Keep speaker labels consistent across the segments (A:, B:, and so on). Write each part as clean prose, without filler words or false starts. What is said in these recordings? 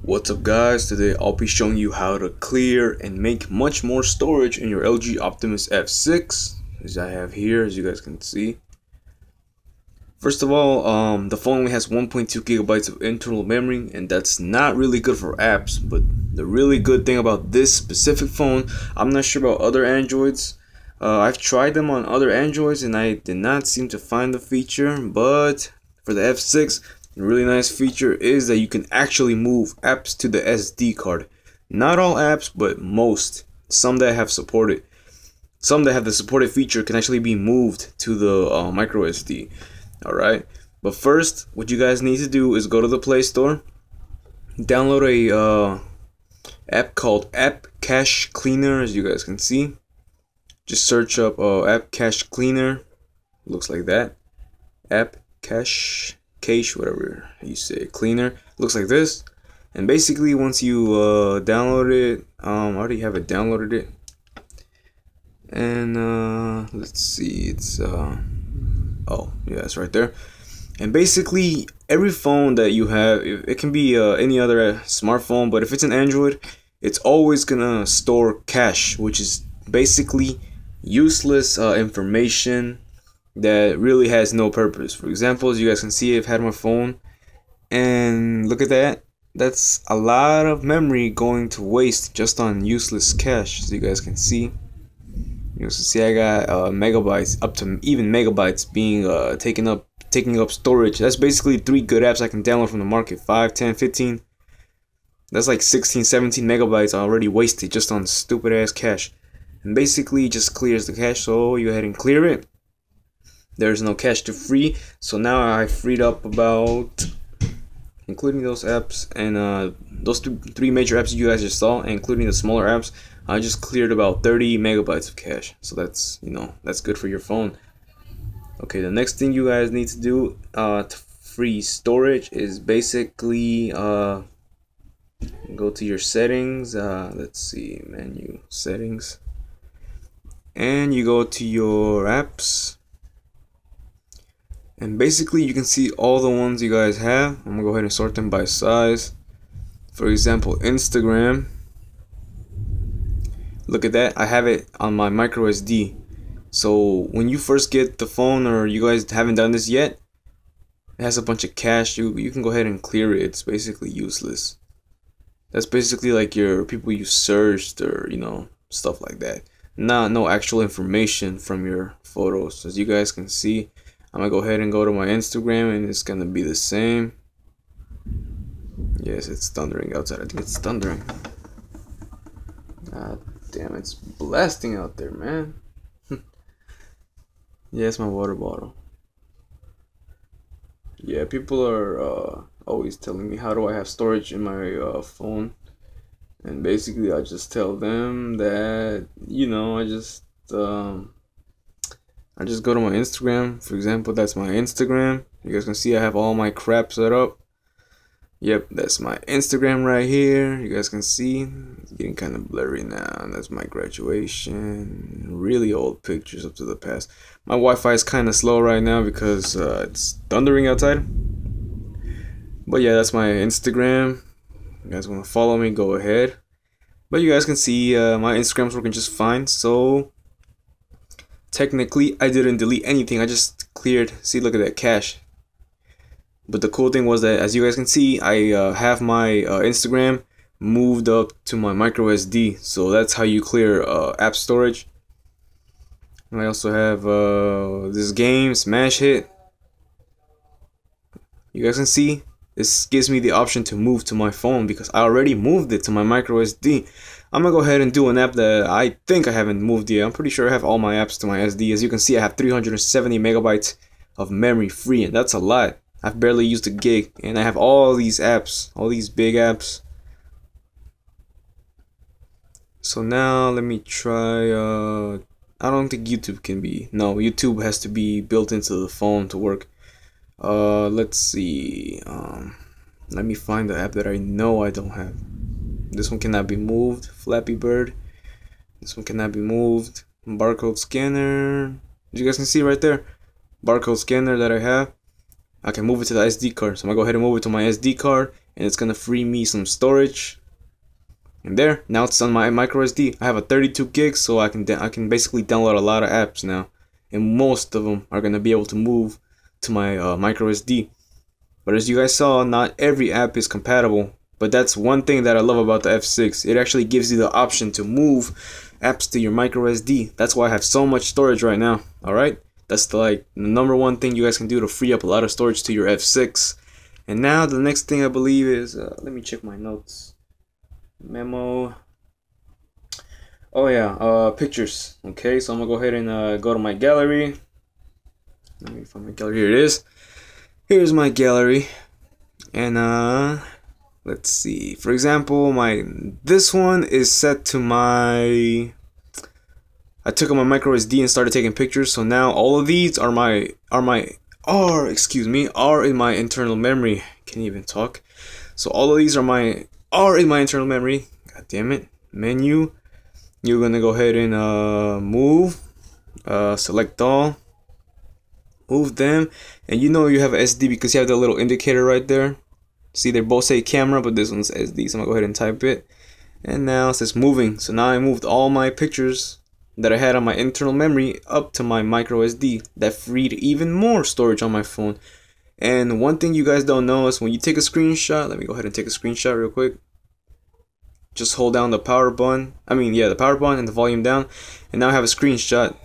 A: What's up guys, today I'll be showing you how to clear and make much more storage in your LG Optimus F6 as I have here, as you guys can see. First of all, the phone only has 1.2 gigabytes of internal memory, and that's not really good for apps. But the really good thing about this specific phone, I'm not sure about other Androids. I've tried them on other Androids and I did not seem to find the feature, but for the F6, a really nice feature is that you can actually move apps to the SD card. Not all apps, but most. Some that have supported. Some that have the supported feature can actually be moved to the micro SD. Alright, but first, what you guys need to do is go to the Play Store, download a app called App Cache Cleaner, as you guys can see. Just search up App Cache Cleaner. Looks like that. App Cache, whatever you say, Cleaner. Looks like this. And basically, once you download it, I already have it downloaded it. And let's see, it's oh yeah, it's right there. And basically, every phone that you have, it can be any other smartphone, but if it's an Android, it's always gonna store cache, which is basically useless information that really has no purpose. For example, as you guys can see, I've had my phone, and look at that. That's a lot of memory going to waste just on useless cache. As you guys can see, I got megabytes, up to even megabytes being taking up storage. That's basically 3 good apps I can download from the market. 5, 10, 15. That's like 16, 17 megabytes already wasted just on stupid ass cache. And basically just clears the cache, so you go ahead and clear it. There's no cache to free, so now I freed up about, including those apps and those three major apps you guys just saw, and including the smaller apps, I just cleared about 30 megabytes of cache. So that's, that's good for your phone. Okay, the next thing you guys need to do to free storage is basically go to your settings. Let's see, menu, settings, and you go to your apps, and basically you can see all the ones you guys have. I'm gonna go ahead and sort them by size. For example, Instagram. Look at that, I have it on my micro SD. So when you first get the phone, or you guys haven't done this yet, it has a bunch of cache. You can go ahead and clear it. It's basically useless. That's basically like your people you searched, or stuff like that. No actual information from your photos. As you guys can see, I'm gonna go ahead and go to my Instagram, and it's gonna be the same. Yes, it's thundering outside. I think it's thundering. God damn, it's blasting out there, man. Yeah, it's my water bottle. Yeah, people are always telling me, how do I have storage in my phone? And basically I just tell them that, I just go to my Instagram. For example, that's my Instagram. You guys can see I have all my crap set up. Yep, that's my Instagram right here. You guys can see it's getting kind of blurry now. That's my graduation. Really old pictures up to the past. My Wi-Fi is kind of slow right now because it's thundering outside. But yeah, that's my Instagram. You guys want to follow me, go ahead. But you guys can see my Instagram's working just fine. So technically I didn't delete anything. I just cleared. See, look at that cache. But the cool thing was that, as you guys can see, I have my Instagram moved up to my micro SD. So that's how you clear app storage. And I also have this game, Smash Hit. You guys can see, this gives me the option to move to my phone because I already moved it to my micro SD. I'm gonna go ahead and do an app that I think I haven't moved yet. I'm pretty sure I have all my apps to my SD. As you can see, I have 370 megabytes of memory free, and that's a lot. I've barely used a gig, and I have all these apps, all these big apps. So now let me try, I don't think YouTube can be, no, YouTube has to be built into the phone to work. Let's see, let me find the app that I know I don't have. This one cannot be moved, Flappy Bird. This one cannot be moved, barcode scanner. As you guys can see right there, barcode scanner that I have. I can move it to the SD card. So I'm gonna go ahead and move it to my SD card, and it's gonna free me some storage. And there, now it's on my micro SD. I have a 32 gigs, so I can basically download a lot of apps now, and most of them are gonna be able to move to my micro SD. But as you guys saw, not every app is compatible. But that's one thing that I love about the F6. It actually gives you the option to move apps to your micro SD. That's why I have so much storage right now. All right, that's the number one thing you guys can do to free up a lot of storage to your F6. And now the next thing I believe is let me check my notes. Memo. Oh yeah, pictures. Okay, so I'm gonna go ahead and go to my gallery. Let me find my gallery. Here it is. Here's my gallery, and let's see. For example, this one is set to my. I took out my micro SD and started taking pictures. So now all of these are in my internal memory. Can't even talk. So all of these are in my internal memory. God damn it. Menu. You're gonna go ahead and move. Select all. Move them. And you know you have SD because you have the little indicator right there. See, they both say camera, but this one's SD. So I'm gonna go ahead and type it. And now it says moving. So now I moved all my pictures that I had on my internal memory up to my micro SD. That freed even more storage on my phone. And one thing you guys don't know is when you take a screenshot, let me go ahead and take a screenshot real quick. Just hold down the power button. The power button and the volume down. And now I have a screenshot.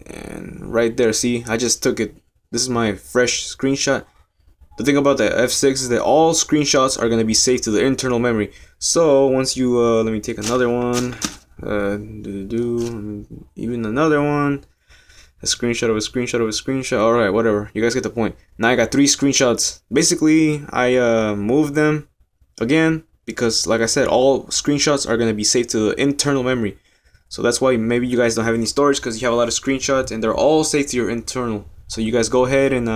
A: And right there, see, I just took it. This is my fresh screenshot. The thing about the F6 is that all screenshots are going to be saved to the internal memory. So once you, let me take another one. Even another one. A screenshot of a screenshot of a screenshot. Alright, whatever. You guys get the point. Now I got 3 screenshots. Basically, I moved them again because, like I said, all screenshots are going to be saved to the internal memory. So that's why maybe you guys don't have any storage because you have a lot of screenshots and they're all saved to your internal. So you guys go ahead and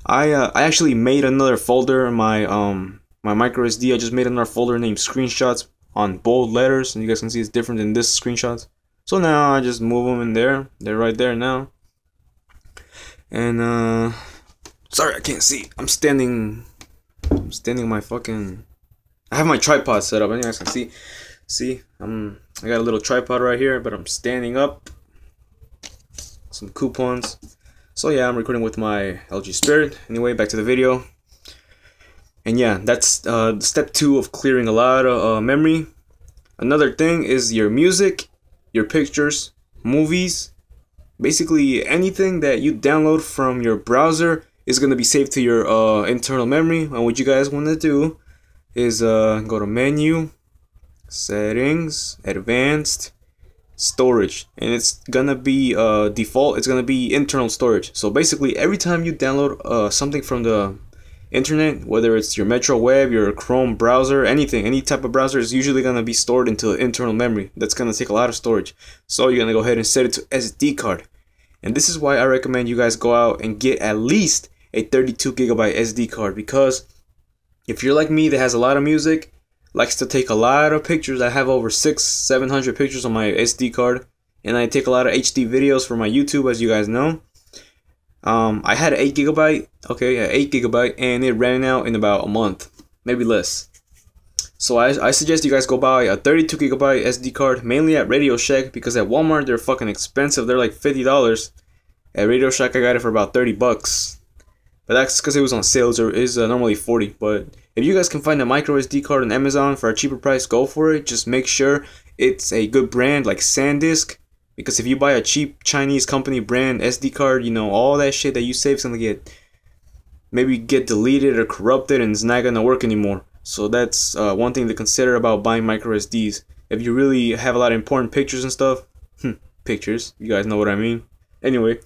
A: I actually made another folder in my my micro SD. I just made another folder named screenshots on bold letters, and you guys can see it's different than this screenshots. So now I just move them in there. They're right there now. And sorry, I can't see. I'm standing my fucking. I have my tripod set up. And you guys can see. See, I got a little tripod right here, but I'm standing up. Some coupons. So yeah, I'm recording with my LG Spirit. Anyway, back to the video. And yeah, that's step 2 of clearing a lot of memory. Another thing is your music, your pictures, movies, basically anything that you download from your browser is going to be saved to your internal memory. And what you guys want to do is go to menu, settings, advanced, storage, and it's gonna be default. It's gonna be internal storage. So basically every time you download something from the internet, whether it's your Metro Web, your Chrome browser, anything, any type of browser, is usually gonna be stored into the internal memory. That's gonna take a lot of storage. So you're gonna go ahead and set it to SD card. And this is why I recommend you guys go out and get at least a 32 gigabyte SD card, because if you're like me that has a lot of music, likes to take a lot of pictures. I have over 600-700 pictures on my SD card, and I take a lot of HD videos for my YouTube, as you guys know. I had 8 gigabyte, okay, yeah, 8 gigabyte, and it ran out in about a month, maybe less. So I suggest you guys go buy a 32 gigabyte SD card, mainly at Radio Shack, because at Walmart they're fucking expensive. They're like $50. At Radio Shack I got it for about 30 bucks. But that's because it was on sale. It is normally 40. But if you guys can find a micro SD card on Amazon for a cheaper price, go for it. Just make sure it's a good brand like SanDisk. Because if you buy a cheap Chinese company brand SD card, you know, all that shit that you save is going to get deleted or corrupted, and it's not going to work anymore. So that's one thing to consider about buying micro SDs. If you really have a lot of important pictures and stuff, pictures, you guys know what I mean. Anyway,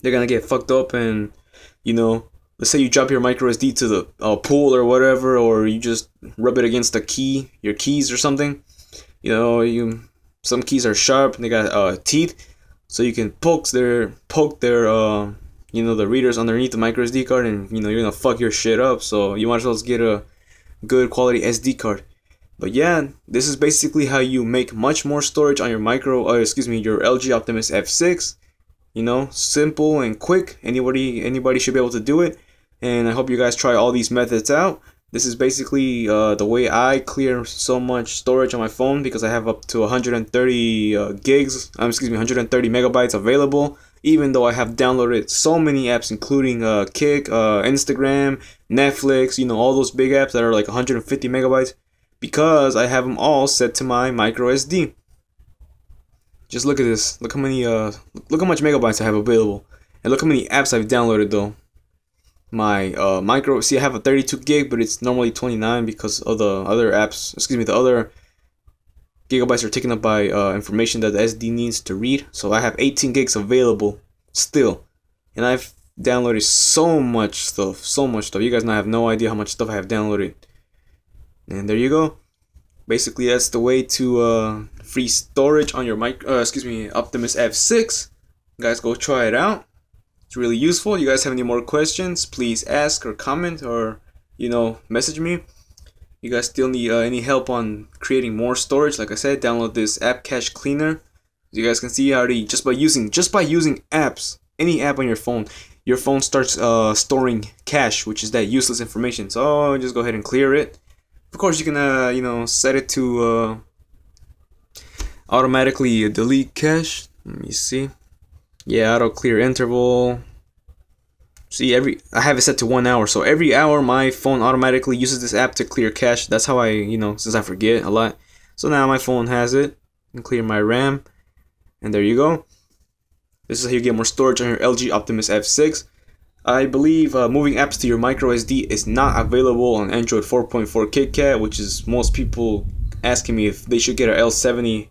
A: they're going to get fucked up, and you know, let's say you drop your micro SD to the pool or whatever, or you just rub it against your keys or something. You know, some keys are sharp and they got teeth, so you can poke their you know, the readers underneath the micro SD card, and you know you're gonna fuck your shit up. So you might as well get a good quality SD card. But yeah, this is basically how you make much more storage on your your LG Optimus F6. You know, simple and quick. Anybody should be able to do it. And I hope you guys try all these methods out. This is basically the way I clear so much storage on my phone, because I have up to 130 gigs, excuse me, 130 megabytes available, even though I have downloaded so many apps, including Kik, Instagram, Netflix, you know, all those big apps that are like 150 megabytes, because I have them all set to my micro SD. Just look at this. Look how many look how much megabytes I have available, and look how many apps I've downloaded though. My micro, see, I have a 32 gig, but it's normally 29 because of the other apps, excuse me, the other gigabytes are taken up by information that the SD needs to read. So I have 18 gigs available still, and I've downloaded so much stuff, you guys now have no idea how much stuff I have downloaded. And there you go. Basically, that's the way to free storage on your Optimus F6. Guys, go try it out. It's really useful. You guys have any more questions, please ask or comment, or, you know, message me. You guys still need any help on creating more storage? Like I said, download this app cache cleaner. As you guys can see already, just by using apps, any app on your phone starts storing cache, which is that useless information. So just go ahead and clear it. Of course, you can you know, set it to automatically delete cache. Let me see. Yeah, auto clear interval. See, I have it set to 1 hour, so every hour my phone automatically uses this app to clear cache. That's how I, you know, since I forget a lot. So now my phone has it. And clear my RAM, and there you go. This is how you get more storage on your LG Optimus F6. I believe moving apps to your micro SD is not available on Android 4.4 KitKat, which is most people asking me if they should get an L70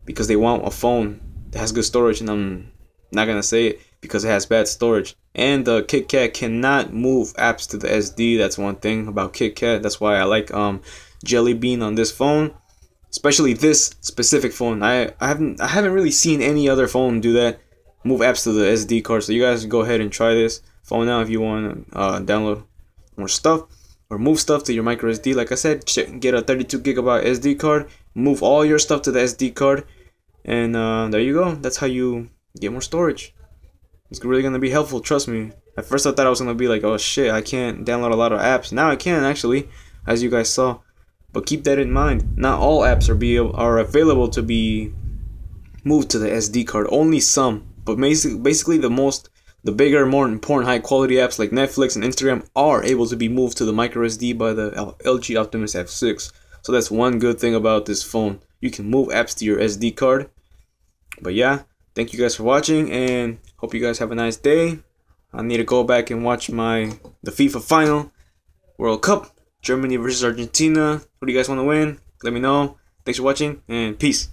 A: because they want a phone that has good storage, and I'm not gonna say it because it has bad storage. And KitKat cannot move apps to the SD. That's one thing about KitKat. That's why I like Jelly Bean on this phone, especially this specific phone. I haven't really seen any other phone do that, move apps to the SD card. So you guys go ahead and try this phone out if you want to download more stuff or move stuff to your micro SD. Like I said, get a 32 gigabyte SD card, move all your stuff to the SD card, and there you go. That's how you get more storage. It's really gonna be helpful, trust me. At first I thought I was gonna be like, oh shit, I can't download a lot of apps. Now I can, actually, as you guys saw. But keep that in mind. Not all apps are available to be moved to the SD card. Only some. But basically the bigger, more important, high quality apps like Netflix and Instagram are able to be moved to the micro SD by the LG Optimus F6. So that's one good thing about this phone. You can move apps to your SD card. But yeah, thank you guys for watching, and hope you guys have a nice day. I need to go back and watch the FIFA final, World Cup, Germany versus Argentina. Who do you guys want to win? Let me know. Thanks for watching, and peace.